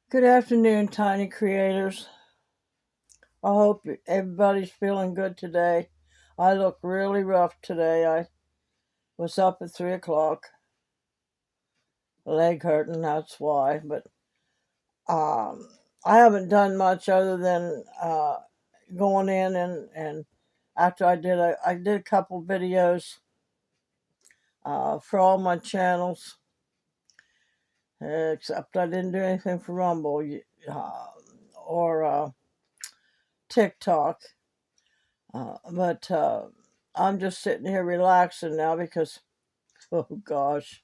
Good afternoon, tiny creators. I hope everybody's feeling good today. I look really rough today. I was up at 3 o'clock, leg hurting, that's why. But um, I haven't done much other than going in and after I did a couple videos for all my channels, except I didn't do anything for Rumble uh, or TikTok. But I'm just sitting here relaxing now because, oh gosh.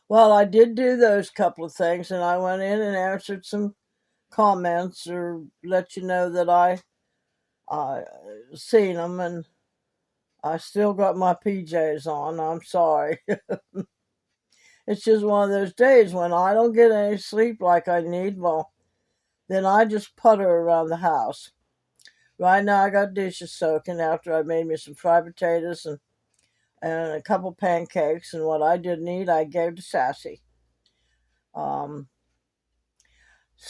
Well, I did do those couple of things and I went in and answered some comments or let you know that I seen them, and I still got my PJs on. I'm sorry. It's just one of those days when I don't get any sleep like I need. Well, then I just putter around the house. Right now I got dishes soaking after I made me some fried potatoes and a couple pancakes, and what I didn't eat, I gave to Sassy. Um,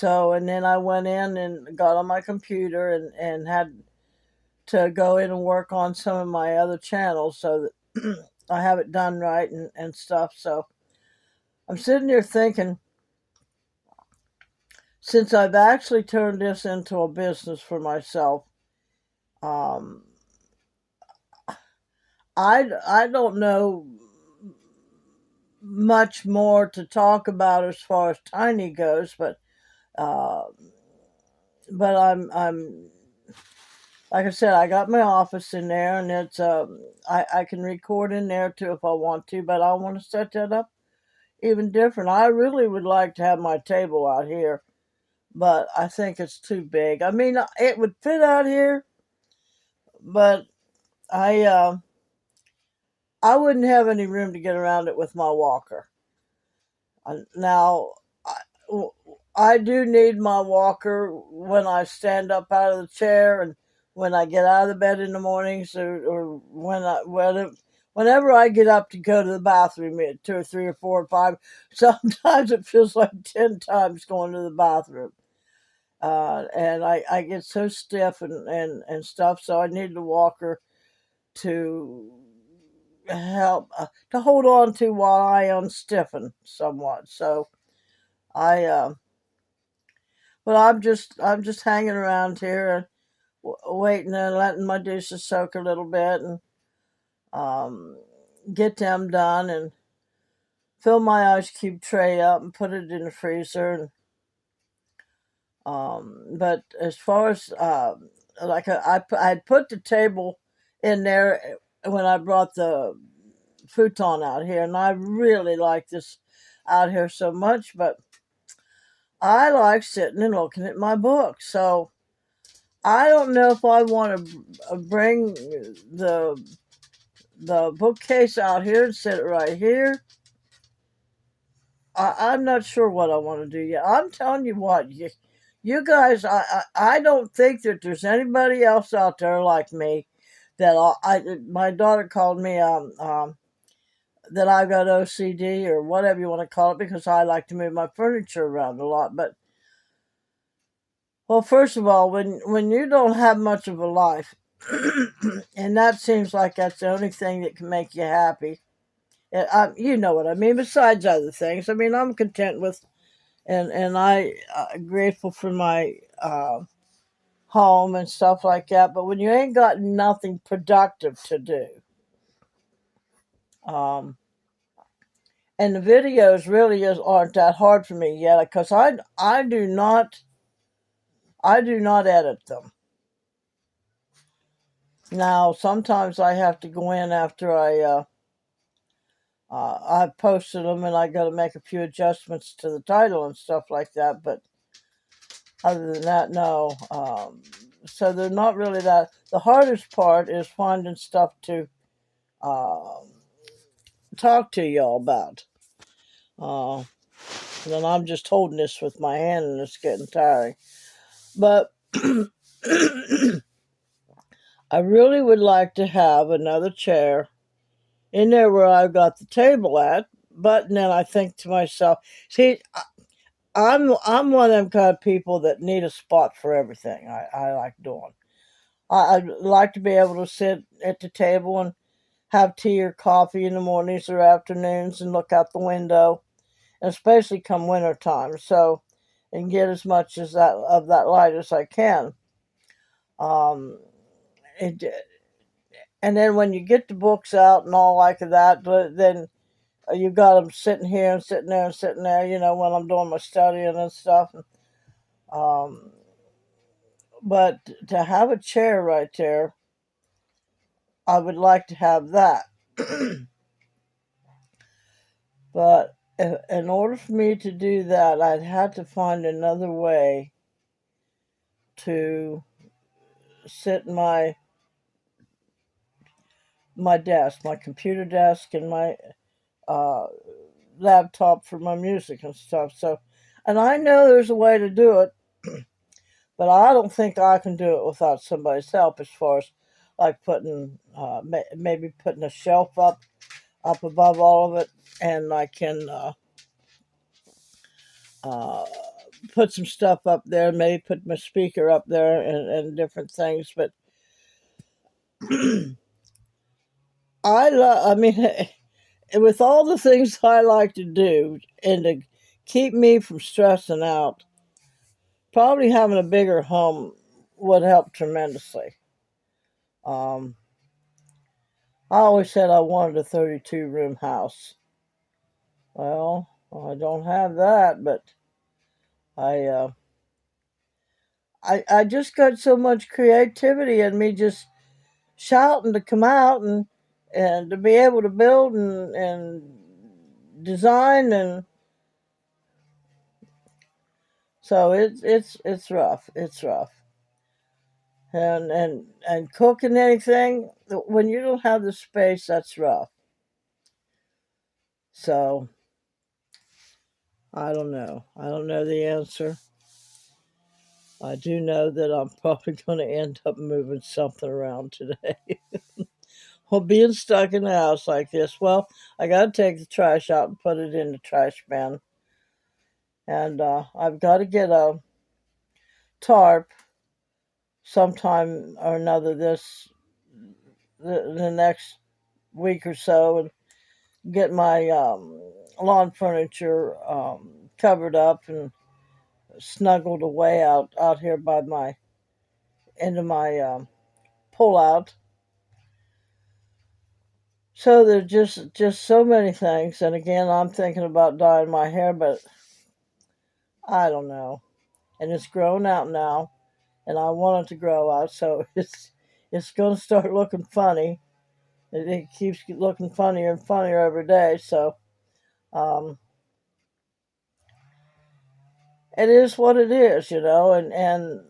and then I went in and got on my computer and had to go in and work on some of my other channels so that I have it done right and stuff. So I'm sitting here thinking, since I've actually turned this into a business for myself, um, I don't know much more to talk about as far as Tiny goes, uh, but I'm like I said, I got my office in there, and I can record in there too if I want to, but I want to set that up even different. I really would like to have my table out here, but I think it's too big. I mean, it would fit out here, but I uh, I wouldn't have any room to get around it with my walker. Now, I do need my walker when I stand up out of the chair and when I get out of the bed in the mornings, or whenever I get up to go to the bathroom at 2 or 3 or 4 or 5. Sometimes it feels like 10 times going to the bathroom, and I get so stiff and stuff. So I need the walker to help to hold on to while I unstiffen somewhat. So I but I'm just hanging around here and waiting and letting my dishes soak a little bit and um, get them done and fill my ice cube tray up and put it in the freezer. But as far as like I'd put the table in there when I brought the futon out here, and I really like this out here so much. But I like sitting and looking at my book, so I don't know if I want to bring the bookcase out here and sit it right here. I'm not sure what I want to do yet. I'm telling you what, you guys, I don't think that there's anybody else out there like me. That my daughter called me that I've got OCD or whatever you want to call it because I like to move my furniture around a lot. But well, first of all, when you don't have much of a life, and that seems like that's the only thing that can make you happy. You know what I mean. Besides other things, I mean, I'm content with, and I grateful for my home and stuff like that. But when you ain't got nothing productive to do, um, and the videos really aren't that hard for me yet because I do not edit them. Now sometimes I have to go in after I've posted them and I got to make a few adjustments to the title and stuff like that. But other than that, no. So they're not really that. The hardest part is finding stuff to um, talk to y'all about. Uh, and I'm just holding this with my hand and it's getting tiring. But I really would like to have another chair in there where I've got the table at. But then I think to myself, see, I'm one of them kind of people that need a spot for everything. I like doing. I'd like to be able to sit at the table and have tea or coffee in the mornings or afternoons and look out the window, especially come winter time. So, and get as much as that of that light as I can. Um, it, and then when you get the books out and all like that, then you got them sitting here and sitting there and sitting there. You know, when I'm doing my studying and stuff. Um, but to have a chair right there, I would like to have that. But in order for me to do that, I'd have to find another way to sit in my desk, my computer desk, and my uh, laptop for my music and stuff. So, and I know there's a way to do it, but I don't think I can do it without somebody's help. As far as like putting, maybe putting a shelf up above all of it, and I can uh, put some stuff up there, maybe put my speaker up there and different things. But I mean, with all the things I like to do and to keep me from stressing out, probably having a bigger home would help tremendously. Um, I always said I wanted a 32-room house. Well, I don't have that, but I, uh, I just got so much creativity in me just shouting to come out and to be able to build and design. And so it's rough. It's rough. And cooking anything when you don't have the space, that's rough. So I don't know. I don't know the answer. I do know that I'm probably going to end up moving something around today. Well, being stuck in the house like this, well, I got to take the trash out and put it in the trash bin. And I've got to get a tarp sometime or another the next week or so, and get my lawn furniture covered up and snuggled away out here by my into my pull out. So there's just so many things. And again, I'm thinking about dyeing my hair, but I don't know. And it's grown out now, and I want it to grow out, so it's going to start looking funny. It keeps looking funnier and funnier every day. So um, it is what it is, you know. And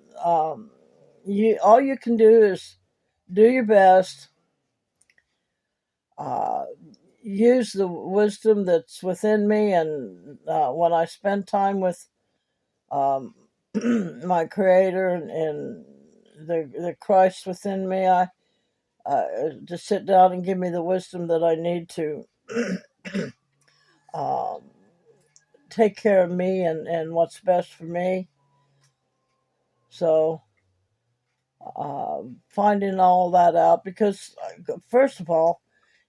you all you can do is do your best. Uh, use the wisdom that's within me, and when I spend time with um, my Creator and the Christ within me, I to sit down and give me the wisdom that I need to um, take care of me and what's best for me. So finding all that out, because first of all,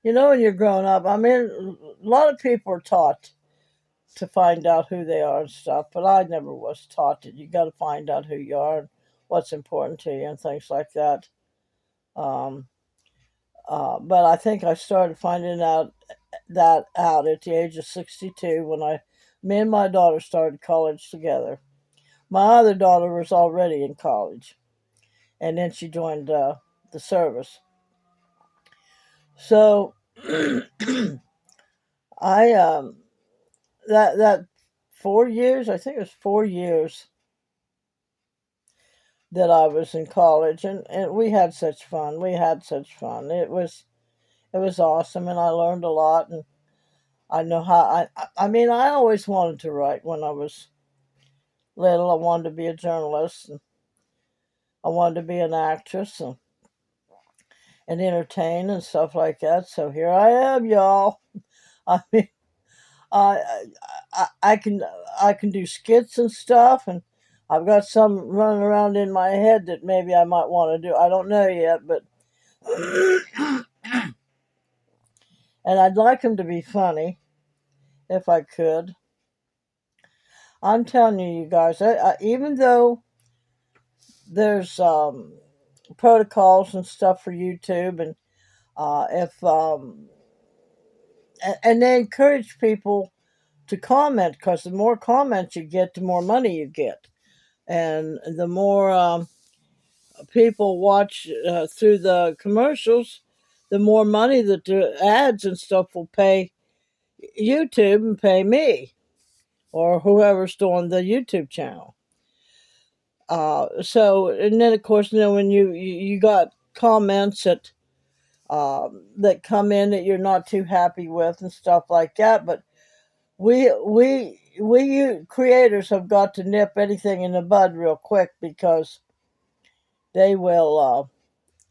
you know, when you're growing up, I mean, a lot of people are taught to find out who they are and stuff, but I never was taught that you got to find out who you are and what's important to you and things like that. Um, but I think I started finding out that out at the age of 62 when me and my daughter started college together. My other daughter was already in college, and then she joined the service. So I that 4 years, I think it was 4 years that I was in college, and we had such fun. We had such fun. It was awesome, and I learned a lot. And I know how I mean, I always wanted to write when I was little. I wanted to be a journalist, and I wanted to be an actress and entertain and stuff like that. So here I am, y'all. I mean, I I can do skits and stuff, and I've got some running around in my head that maybe I might want to do. I don't know yet, but and I'd like them to be funny if I could. I'm telling you, you guys, even though there's protocols and stuff for YouTube, and if and they encourage people to comment because the more comments you get, the more money you get, and the more people watch through the commercials, the more money that the ads and stuff will pay YouTube and pay me or whoever's doing the YouTube channel. So, and then of course, when you got comments that come in that you're not too happy with and stuff like that, but we you creators have got to nip anything in the bud real quick because they will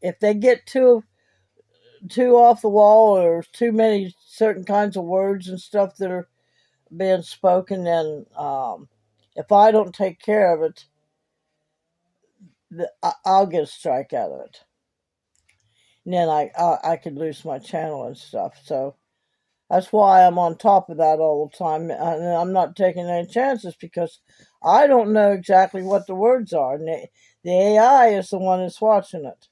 if they get too off the wall or too many certain kinds of words and stuff that are being spoken, then if I don't take care of it, I'll get a strike out of it, and then I could lose my channel and stuff. So that's why I'm on top of that all the time, and I'm not taking any chances because I don't know exactly what the words are, and the AI is the one that's watching it.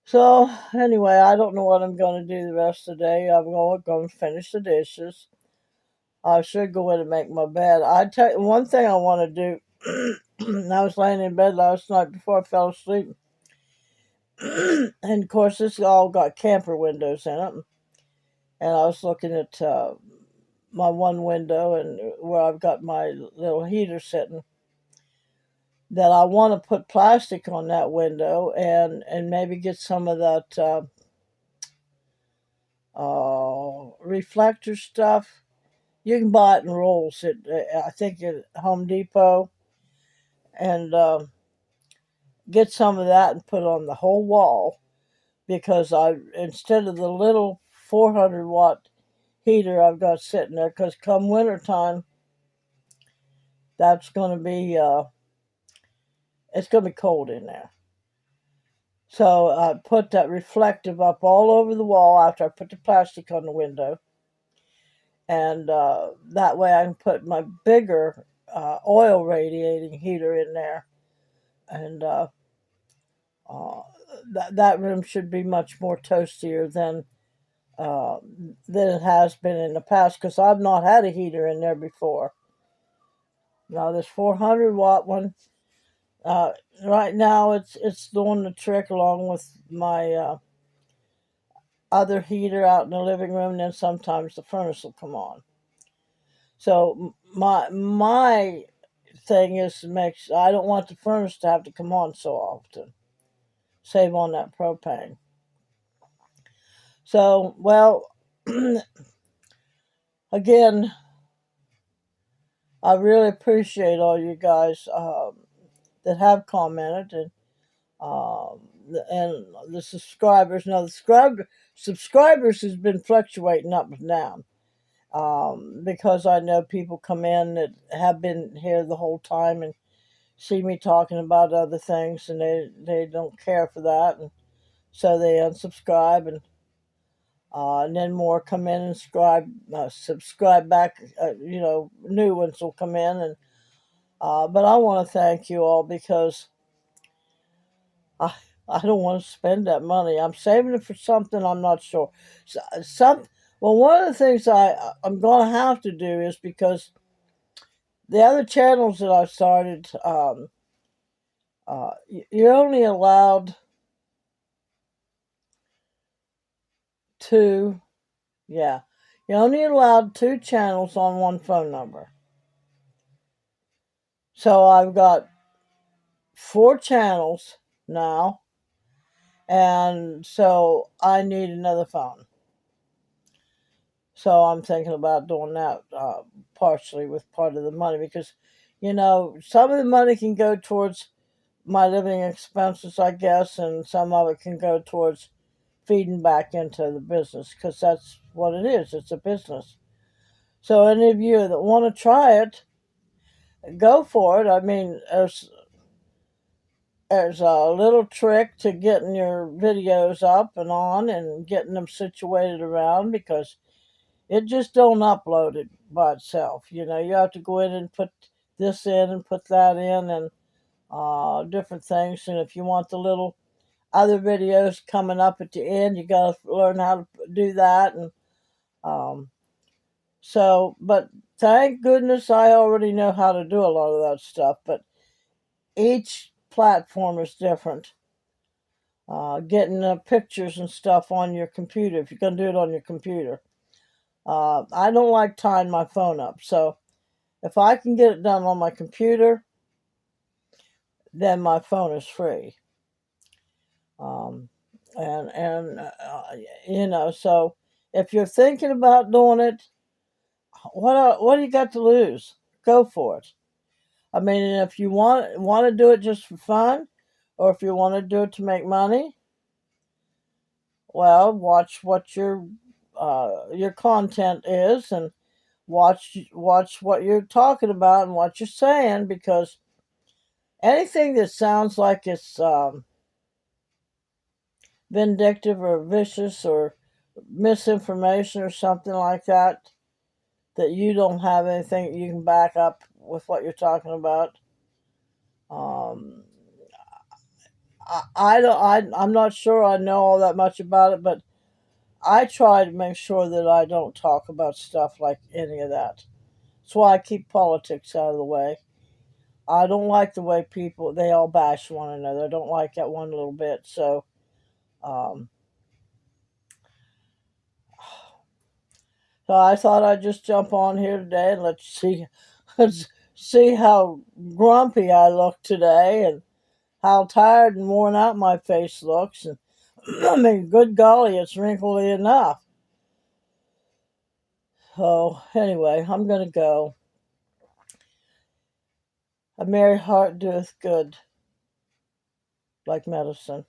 So anyway, I don't know what I'm going to do the rest of the day. I'm going to finish the dishes. I should go in and make my bed. I tell you one thing I want to do. I was laying in bed last night before I fell asleep, and of course this all got camper windows in it. And I was looking at my one window and where I've got my little heater sitting. That I want to put plastic on that window and maybe get some of that reflector stuff. You can buy it in rolls at I think at Home Depot, and get some of that and put it on the whole wall because I instead of the little 400-watt heater I've got sitting there, because come wintertime that's going to be it's going to be cold in there. So I put that reflective up all over the wall after I put the plastic on the window, and that way I can put my bigger oil radiating heater in there, and uh, that room should be much more toastier than it has been in the past because I've not had a heater in there before. Now this 400-watt one, uh, right now it's doing the trick along with my other heater out in the living room. And then sometimes the furnace will come on. So my thing is to make I don't want the furnace to have to come on so often. Save on that propane. So well, again, I really appreciate all you guys that have commented and the subscribers. Now the subscribers has been fluctuating up and down because I know people come in that have been here the whole time and see me talking about other things, and they don't care for that, and so they unsubscribe, and then more come in and subscribe back. New ones will come in, and but I want to thank you all because I I don't want to spend that money. I'm saving it for something I'm not sure. Well, one of the things I'm going to have to do is because the other channels that I've started, you're only allowed two. Yeah, you're only allowed two channels on one phone number. So I've got four channels now, and so I need another phone. So I'm thinking about doing that partially with part of the money because, some of the money can go towards my living expenses, I guess, and some of it can go towards feeding back into the business because that's what it is. It's a business. So any of you that want to try it, go for it. I mean, there's a little trick to getting your videos up and on and getting them situated around, because it just don't upload it by itself. You know, you have to go in and put this in and put that in, and different things. And if you want the little other videos coming up at the end, you got to learn how to do that. And um, but thank goodness I already know how to do a lot of that stuff. But each platform is different. Getting pictures and stuff on your computer, if you're going to do it on your computer. I don't like tying my phone up. So if I can get it done on my computer, then my phone is free. Um, and so if you're thinking about doing it, what do you got to lose? Go for it. I mean, if you want to do it just for fun, or if you want to do it to make money, well, watch what your content is, and watch what you're talking about and what you're saying, because anything that sounds like it's vindictive or vicious or misinformation or something like that, that you don't have anything you can back up with what you're talking about. Um, I don't. I'm not sure I know all that much about it, but I try to make sure that I don't talk about stuff like any of that. That's why I keep politics out of the way. I don't like the way people they all bash one another. I don't like that one little bit. Um, so I thought I'd just jump on here today and let's see how grumpy I look today, and how tired and worn out my face looks. And I mean, good golly, it's wrinkly enough. So anyway, I'm gonna go. A merry heart doeth good, like medicine.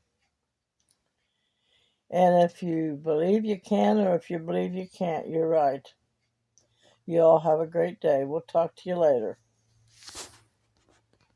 And if you believe you can, or if you believe you can't, you're right. You all have a great day. We'll talk to you later.